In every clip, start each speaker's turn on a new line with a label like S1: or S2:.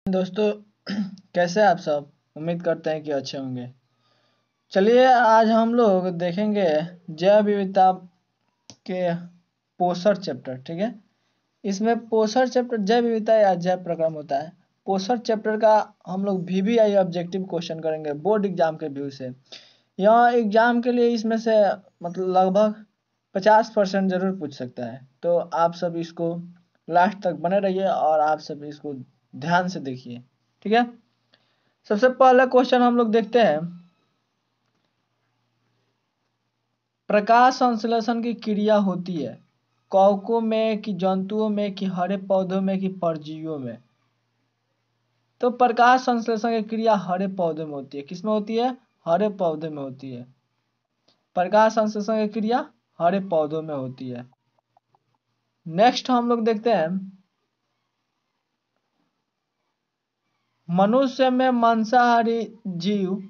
S1: दोस्तों, कैसे हैं आप सब। उम्मीद करते हैं कि अच्छे होंगे। चलिए आज हम लोग देखेंगे जैव विविधता के पोषण चैप्टर। ठीक है, इसमें पोषण चैप्टर जैव विविधता या जैव प्रक्रम होता है। पोषण चैप्टर का हम लोग VVI ऑब्जेक्टिव क्वेश्चन करेंगे बोर्ड एग्जाम के व्यू से। यह एग्जाम के लिए इसमें से मतलब लगभग 50% जरूर पूछ सकता है। तो आप सब इसको लास्ट तक बने रहिए और आप सब इसको ध्यान से देखिए। ठीक है, सबसे पहला क्वेश्चन हम लोग देखते हैं। प्रकाश संश्लेषण की क्रिया होती है कवकों में कि जंतुओं में कि हरे पौधों में कि परजीवियों में। तो प्रकाश संश्लेषण की क्रिया हरे पौधे में होती है। किसमें होती है? हरे पौधे में होती है। प्रकाश संश्लेषण की क्रिया हरे पौधों में होती है। नेक्स्ट हम लोग देखते हैं, मनुष्य में मांसाहारी जीव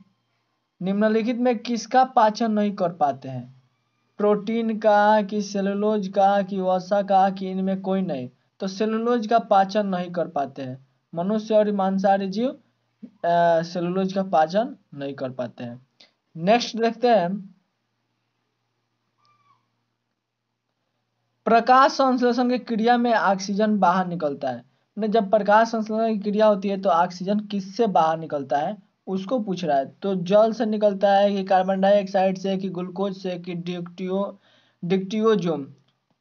S1: निम्नलिखित में किसका पाचन नहीं कर पाते हैं? प्रोटीन का कि सेलुलोज का कि वसा का कि इनमें कोई नहीं। तो सेलुलोज का पाचन नहीं कर पाते हैं। मनुष्य और मांसाहारी जीव सेलुलोज का पाचन नहीं कर पाते हैं। नेक्स्ट देखते हैं, प्रकाश संश्लेषण की क्रिया में ऑक्सीजन बाहर निकलता है। जब प्रकाश संश्लेषण की क्रिया होती है तो ऑक्सीजन किससे बाहर निकलता है उसको पूछ रहा है। तो जल से निकलता है कि कार्बन डाइऑक्साइड से कि ग्लूकोज से कि डिक्टियोजोम।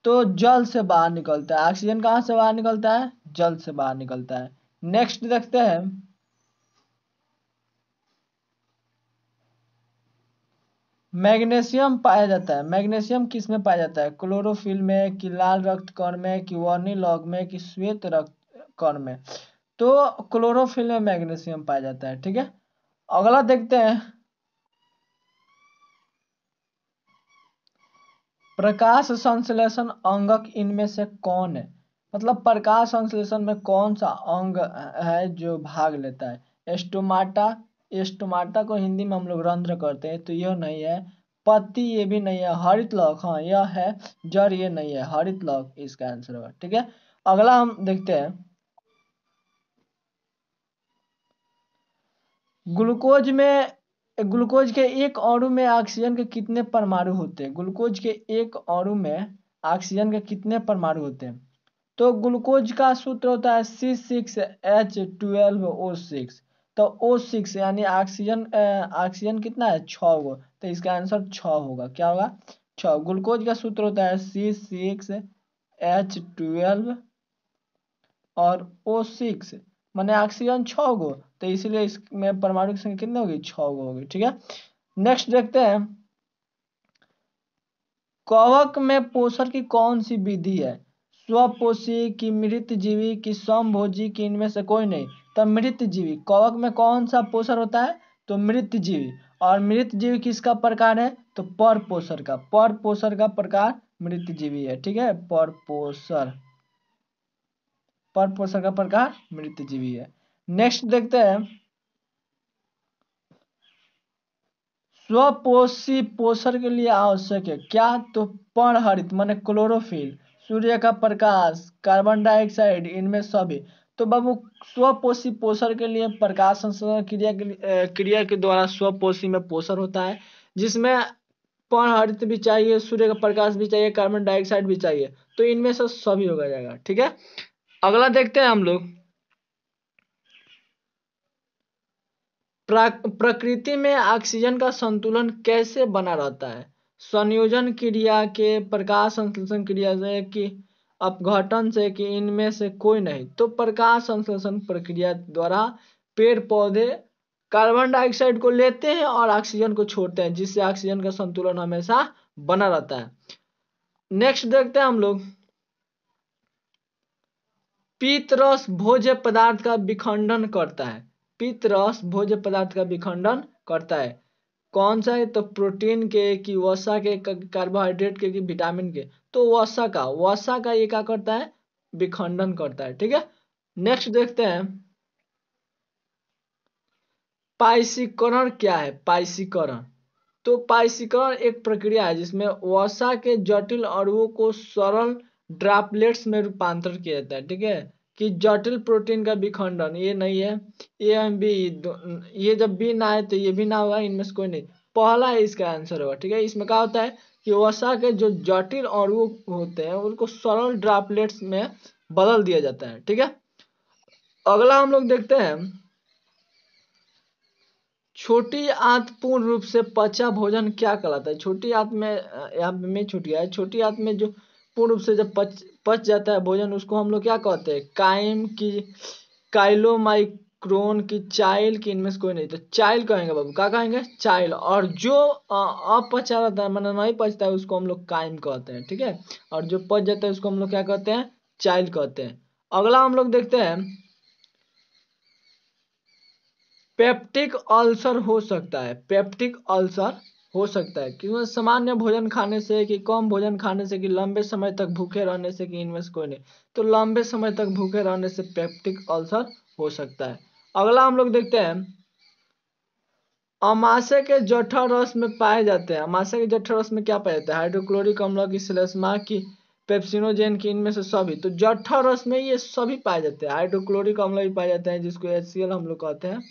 S1: तो जल से बाहर निकलता है। ऑक्सीजन कहाँ से बाहर निकलता है? जल से बाहर निकलता है। नेक्स्ट देखते हैं, मैग्नीशियम पाया जाता है। मैग्नीशियम किस में पाया जाता है? क्लोरोफिल में कि लाल रक्त कण में कि वर्नी लौग में कि श्वेत रक्त कण में। तो क्लोरोफिल में मैग्नीशियम पाया जाता है। ठीक है, अगला देखते हैं, प्रकाश संश्लेषण अंगक इनमें से कौन है? मतलब प्रकाश संश्लेषण में कौन सा अंग है जो भाग लेता है? स्टोमाटा। स्टोमाटा को हिंदी में हम लोग रंध्र करते हैं, तो यह नहीं है। पत्ती ये भी नहीं है। हरित लौक, हाँ यह है। जड़ ये नहीं है। हरित लौक इसका आंसर होगा। ठीक है, अगला हम देखते हैं, ग्लूकोज में ग्लूकोज के एक अणु में ऑक्सीजन के कितने परमाणु होते हैं? ग्लूकोज के एक अणु में ऑक्सीजन के कितने परमाणु होते हैं? तो ग्लूकोज का सूत्र होता है C6H12O6। तो O6 यानी ऑक्सीजन ऑक्सीजन कितना है? 6 गो। तो इसका आंसर 6 होगा। क्या होगा? 6। ग्लूकोज का सूत्र होता है C6H12 और O6 माने ऑक्सीजन 6 गो। तो इसीलिए इसमें परमाणु की संख्या कितनी होगी? 6 गो होगी। ठीक है, नेक्स्ट देखते हैं, कवक में पोषण की कौन सी विधि है? स्वपोषी की मृतजीवी की समभोजी की इनमें से कोई नहीं। तो मृतजीवी, कवक में कौन सा पोषण होता है? तो मृतजीवी। और मृतजीवी किसका प्रकार है? तो परपोषण का। परपोषण का प्रकार मृतजीवी है। ठीक है, परपोषण का प्रकार मृतजीवी है। नेक्स्ट देखते हैं, स्वपोषी पोषण के लिए आवश्यक है क्या? तो परहरित माने क्लोरोफिल, सूर्य का प्रकाश, कार्बन डाइऑक्साइड, इनमें सभी। तो बाबू स्वपोषी पोषण के लिए प्रकाश संश्लेषण क्रिया के द्वारा स्वपोषी में पोषण होता है, जिसमें परहरित भी चाहिए, सूर्य का प्रकाश भी चाहिए, कार्बन डाइऑक्साइड भी चाहिए। तो इनमें से सभी हो जाएगा। ठीक है, अगला देखते हैं हम लोग, प्रकृति में ऑक्सीजन का संतुलन कैसे बना रहता है? संयोजन क्रिया के, प्रकाश संश्लेषण क्रिया से कि अपघटन से कि इनमें से कोई नहीं। तो प्रकाश संश्लेषण प्रक्रिया द्वारा पेड़ पौधे कार्बन डाइऑक्साइड को लेते हैं और ऑक्सीजन को छोड़ते हैं, जिससे ऑक्सीजन का संतुलन हमेशा बना रहता है। नेक्स्ट देखते हैं हम लोग, पीतरस भोज्य पदार्थ का विखंडन करता है। पीतरस भोज्य पदार्थ का विखंडन करता है। कौन सा है? तो प्रोटीन के कि वसा के, कार्बोहाइड्रेट के कि विटामिन के। तो वसा का ये क्या करता है? विखंडन करता है। ठीक है, नेक्स्ट देखते हैं, पाइसीकरण क्या है? पाइसीकरण, तो पाइसीकरण एक प्रक्रिया है जिसमें वसा के जटिल अणुओं को सरल ड्रॉपलेट्स में रूपांतरित किया जाता है। ठीक है, कि जटिल प्रोटीन का विखंडन, ये नहीं है। ए एम बी, ये जब बी ना आए तो ये भी ना होगा, इनमें से कोई नहीं। पहला है इसका आंसर होगा, ठीक है। इसमें क्या होता है कि वसा के जो जटिल अणु होते हैं उनको सरल ड्रॉपलेट्स में बदल दिया जाता है, ठीक है। अगला हम लोग देखते हैं, छोटी आंत पूर्ण रूप से पचा भोजन क्या कहलाता है। छोटी आंत में यहाँ पे में छूट गया है। छोटी आंत में जो पूर्ण रूप से जब पच जाता है भोजन, उसको हम लोग क्या कहते हैं, काइम की, काइलोमाइक्रोन की, चाइल की, इनमें से कोई नहीं। तो चाइल कहेंगे बाबू, क्या कहेंगे, चाइल। और जो अपचा रहता है, मतलब नहीं पचता है, उसको हम लोग काइम कहते हैं, ठीक है। और जो पच जाता है उसको हम लोग क्या कहते हैं, चाइल कहते हैं। अगला हम लोग देखते हैं, पेप्टिक अल्सर हो सकता है। पेप्टिक अल्सर हो सकता है क्योंकि सामान्य भोजन खाने से, कि कम भोजन खाने से, कि लंबे समय तक भूखे रहने से, कि इनमें से कोई नहीं। तो लंबे समय तक भूखे रहने से पेप्टिक अल्सर हो सकता है। अगला हम लोग देखते हैं, अमाशय के जठर रस में पाए जाते हैं। अमाशय के जठर रस में क्या पाया जाता है, हाइड्रोक्लोरिक अम्ल की, श्लेष्मा की, पेप्सिनोजेन की, इनमें से सभी। तो जठर रस में ये सभी पाए जाते हैं। हाइड्रोक्लोरिक अम्ल भी पाए जाते हैं जिसको HCl हम लोग कहते हैं,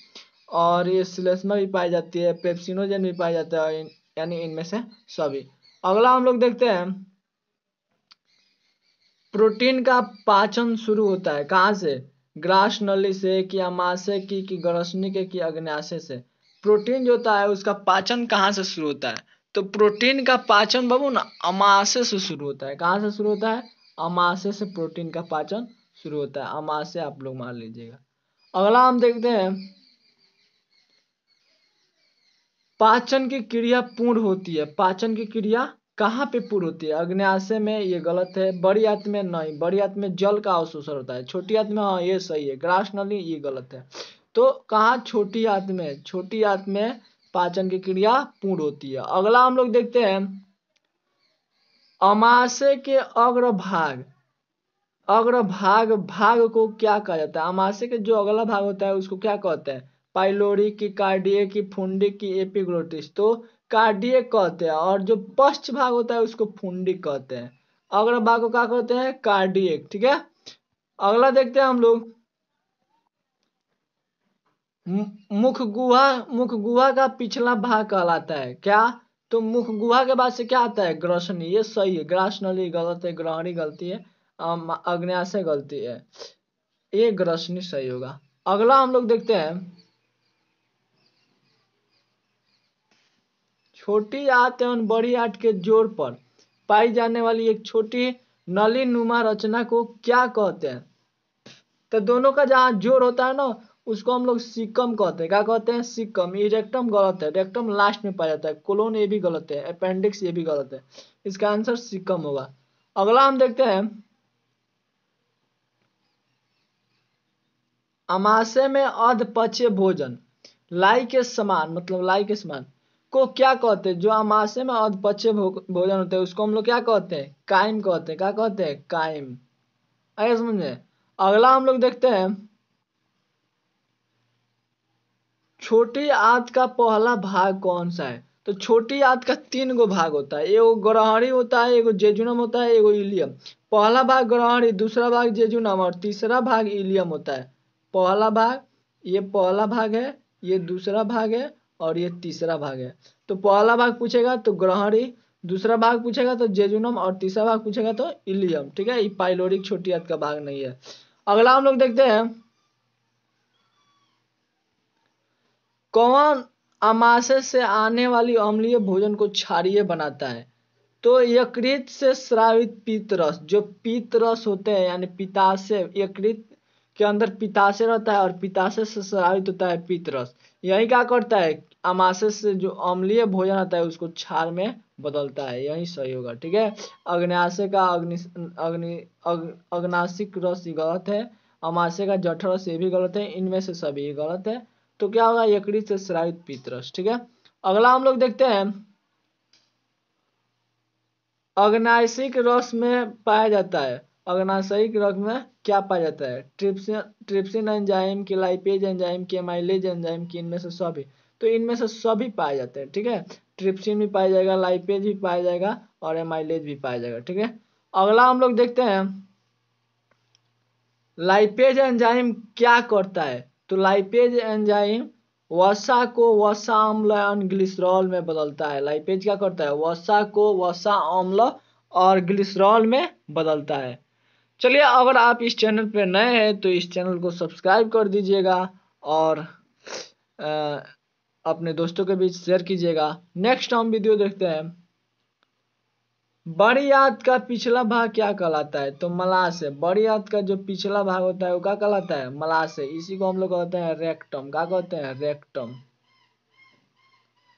S1: और ये श्लेष्मा भी पाई जाती है, पेप्सिनोजेन भी पाया जाता है, यानी इनमें से सभी। अगला हम लोग देखते हैं, प्रोटीन का पाचन शुरू होता है कहाँ से, ग्रास नली से, कि अमाशय की, कि ग्रसनी के, कि अग्न्याशय से। प्रोटीन जो होता है उसका पाचन कहाँ से शुरू होता है, तो प्रोटीन का पाचन बाबू ना अमाशय से शुरू होता है। कहाँ से शुरू होता है, अमाशय से प्रोटीन का पाचन शुरू होता है। अमाशय आप लोग मान लीजिएगा। अगला हम देखते हैं, पाचन की क्रिया पूर्ण होती है। पाचन की क्रिया कहाँ पे पूर्ण होती है, अग्न्याशय में, ये गलत है। बड़ी आंत में नहीं, बड़ी आंत में जल का अवशोषण होता है। छोटी आंत में, हाँ ये सही है। ग्रास नली, ये गलत है। तो कहाँ, छोटी आंत में। छोटी आंत में पाचन की क्रिया पूर्ण होती है। अगला हम लोग देखते हैं, अमाशय के अग्रभाग, अग्रभाग भाग को क्या कहा जाता है। अमाशय के जो अगला भाग होता है उसको क्या कहते हैं, पाइलोरिक, की, कार्डियक, की, फुंडिक, की, एपिग्लोटिस। तो कार्डियक कहते हैं, और जो पश्च भाग होता है उसको फुंडिक कहते हैं। अग्र भाग को क्या कहते हैं, कार्डियक, ठीक है। अगला देखते हैं हम लोग, मुख गुहा। मुख गुहा का पिछला भाग कहलाता है क्या, तो मुख गुहा के बाद से क्या आता है, ग्रसनी, ये सही है। ग्रासनली गलत है, ग्रहणी गलती है, अग्न्याशय गलती है, ये ग्रसनी सही होगा। अगला हम लोग देखते हैं, छोटी आंत एवं बड़ी आंत के जोड़ पर पाई जाने वाली एक छोटी नली नुमा रचना को क्या कहते हैं। तो दोनों का जहाँ जोड़ होता है ना, उसको हम लोग सिकम कहते हैं। क्या कहते हैं, सिकम। ये रेक्टम गलत है, रेक्टम लास्ट में पाया जाता है। कोलोन ये भी गलत है, अपेंडिक्स ये भी गलत है। इसका आंसर सिकम होगा। अगला हम देखते हैं, अमाशय में अधपचे भोजन, लाई के समान, मतलब लाई के समान को क्या कहते हैं। जो अमाशय में अधपचे भोजन होते हैं उसको हम लोग क्या कहते हैं, काइम कहते हैं। क्या कहते हैं, काइम। आगे समझे। अगला हम लोग देखते हैं, छोटी आंत का पहला भाग कौन सा है। तो छोटी आंत का 3 गो भाग होता है, एगो ग्रहणी होता है, एगो जेजुनम होता है, एगो इलियम। पहला भाग ग्रहणी, दूसरा भाग जेजुनम, और तीसरा भाग इलियम होता है। पहला भाग, ये पहला भाग है, ये दूसरा भाग है, और ये तीसरा भाग है। तो पहला भाग पूछेगा तो ग्रहणी, दूसरा भाग पूछेगा तो जेजुनम, और तीसरा भाग पूछेगा तो इलियम, ठीक है। ये पाइलोरिक छोटी आंत का भाग नहीं है। अगला हम लोग देखते हैं, कौन अमाशय से आने वाली अम्लीय भोजन को क्षारीय बनाता है। तो यकृत से स्रावित पित्तरस, जो पित्तरस होते हैं, यानी पित्ताशय, यकृत के अंदर पित्ताशय रहता है, और पित्ताशय से स्रावित होता है पित्तरस। यही क्या करता है, अमाशय से जो अम्लीय भोजन आता है उसको क्षार में बदलता है। यही सही होगा, ठीक है। अग्न्याशय का अग्नाशिक रस ये गलत है। अमाशय का जठर रस ये भी गलत है। इनमें से सभी गलत है। तो क्या होगा, यकृत से स्रावित पित्तरस, ठीक है। अगला हम लोग देखते हैं, अग्नाशिक रस में पाया जाता है। अग्नाशयिक रस में क्या पाया जाता है, ट्रिप्सिन, ट्रिप्सिन एंजाइम की, लाइपेज एंजाइम की, एमाइलेज एंजाइम की, इनमें से सभी। तो इनमें से सभी पाए जाते हैं, ठीक है। ट्रिप्सिन भी पाया जाएगा, लाइपेज भी पाया जाएगा, और एमाइलेज भी पाया जाएगा, ठीक है। अगला हम लोग देखते हैं, लाइपेज एंजाइम क्या करता है? तो लाइपेज एंजाइम वसा को वसा अम्ल और ग्लिसरॉल में बदलता है। लाइपेज क्या करता है? वसा को वसा अम्ल और ग्लिसरॉल में बदलता है। चलिए, अगर आप इस चैनल पे नए हैं तो इस चैनल को सब्सक्राइब कर दीजिएगा और अपने दोस्तों के बीच शेयर कीजिएगा। नेक्स्ट हम वीडियो देखते हैं। बड़ी आंत का पिछला भाग क्या कहलाता है? तो मलाशय। बड़ी आंत का जो पिछला भाग होता है वो क्या कहलाता है? मलाशय। इसी को हम लोग कहते हैं रेक्टम। क्या कहते हैं? रेक्टम।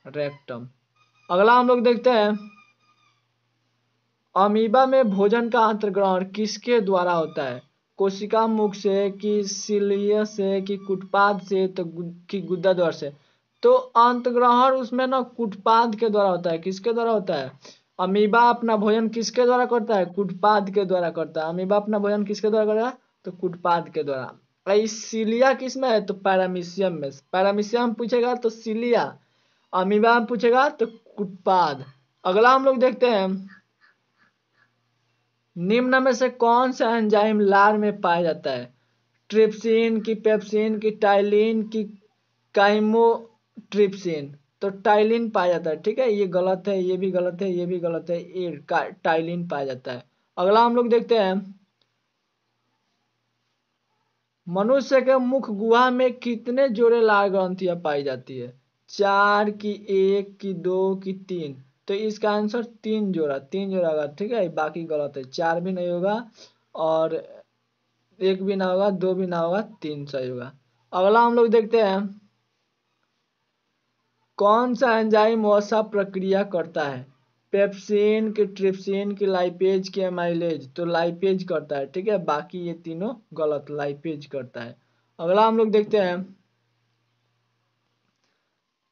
S1: रेक्टम। अगला हम लोग देखते हैं, अमीबा में भोजन का अंतर्ग्रहण किसके द्वारा होता है? कोशिका मुख से, कि सिलिया से, कि कुटपाद से, तो कि गुदा द्वार से? तो अंतर्ग्रहण उसमें ना कुटपाद के द्वारा होता है। किसके द्वारा होता है? अमीबा अपना भोजन किसके द्वारा करता है? कुटपाद के द्वारा करता है। अमीबा अपना भोजन किसके द्वारा करता है? तो कुटपाद के द्वारा। सिलिया किस में है? तो पैरामीशियम में। पैरामीशियम पूछेगा तो सिलिया, अमीबा में पूछेगा तो कुटपाद। अगला हम लोग देखते हैं, निम्न में से कौन सा एंजाइम लार में पाया जाता है? ट्रिप्सिन, की पेप्सिन, की टाइलिन, की काइमोट्रिप्सिन? तो टाइलिन पाया जाता है। ठीक है, ये गलत है, ये भी गलत है, ये भी गलत है, ये टाइलिन पाया जाता है। अगला हम लोग देखते हैं, मनुष्य के मुख गुहा में कितने जोड़े लार ग्रंथियां पाई जाती है? 4, की 1, की 2, की 3? तो इसका आंसर 3 जोड़ा। 3 जोड़ा होगा। ठीक है, बाकी गलत है। 4 भी नहीं होगा और 1 भी ना होगा, 2 भी ना होगा, 3 सही होगा। अगला हम लोग देखते हैं, कौन सा एंजाइम वसा प्रक्रिया करता है? पेप्सिन, की ट्रिप्सिन, की लाइपेज, की एमाइलेज? तो लाइपेज करता है। ठीक है, बाकी ये तीनों गलत। लाइपेज करता है। अगला हम लोग देखते हैं,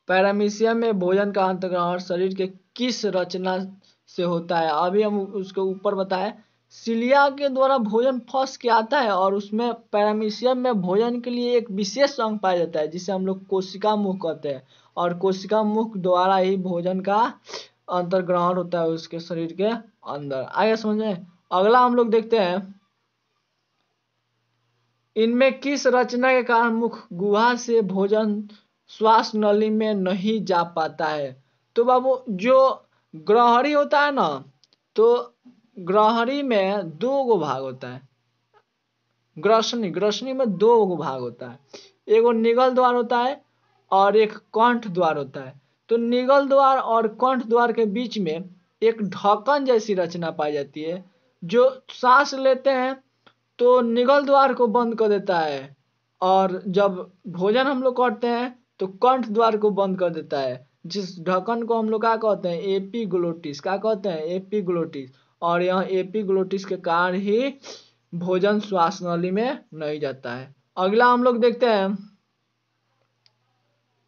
S1: पैरामीशियम में भोजन का अंतर्ग्रहण शरीर के किस रचना से होता है? अभी हम उसके ऊपर बताए, सिलिया के द्वारा भोजन फंस के आता है और उसमें पैरामीशियम में भोजन के लिए एक विशेष अंग पाया जाता है जिसे हम लोग कोशिका मुख कहते हैं, और कोशिका मुख द्वारा ही भोजन का अंतर्ग्रहण होता है उसके शरीर के अंदर। आगे समझ में? अगला हम लोग देखते हैं, इनमें किस रचना के कारण मुख गुहा से भोजन श्वास नली में नहीं जा पाता है? तो बाबू, जो ग्रहणी होता है ना, तो ग्रहणी में 2 गो भाग होता है। ग्रसनी, ग्रसनी में 2 गो भाग होता है। एगो निगल द्वार होता है और एक कंठ द्वार होता है। तो निगल द्वार और कंठ द्वार के बीच में एक ढक्कन जैसी रचना पाई जाती है, जो सांस लेते हैं तो निगल द्वार को बंद कर देता है, और जब भोजन हम लोग करते हैं तो कंठ द्वार को बंद कर देता है। जिस ढक्कन को हम लोग क्या कहते हैं? एपीग्लोटिस। क्या कहते हैं? एपीग्लोटिस। और यह एपीग्लोटिस के कारण ही भोजन श्वास नली में नहीं जाता है। अगला हम लोग देखते हैं,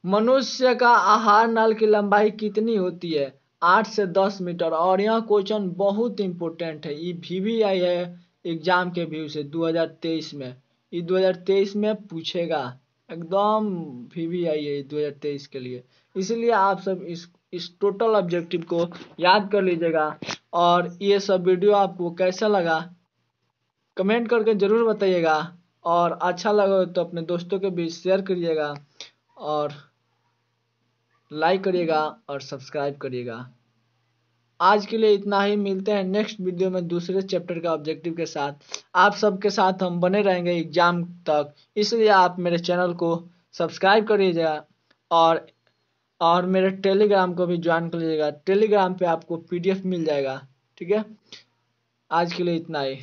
S1: मनुष्य का आहार नल की लंबाई कितनी होती है? 8 से 10 मीटर। और यह क्वेश्चन बहुत इंपॉर्टेंट है, ये भी आई है एग्जाम के व्यू से 2023 में। ये 2023 में पूछेगा, एकदम भी आई है 2023 के लिए। इसलिए आप सब इस टोटल ऑब्जेक्टिव को याद कर लीजिएगा। और ये सब वीडियो आपको कैसा लगा कमेंट करके जरूर बताइएगा, और अच्छा लगा तो अपने दोस्तों के बीच शेयर करिएगा, और लाइक करिएगा और सब्सक्राइब करिएगा। आज के लिए इतना ही। मिलते हैं नेक्स्ट वीडियो में दूसरे चैप्टर का ऑब्जेक्टिव के साथ। आप सबके साथ हम बने रहेंगे एग्जाम तक, इसलिए आप मेरे चैनल को सब्सक्राइब करिएगा, और मेरे टेलीग्राम को भी ज्वाइन कर लीजिएगा। टेलीग्राम पे आपको PDF मिल जाएगा। ठीक है, आज के लिए इतना ही।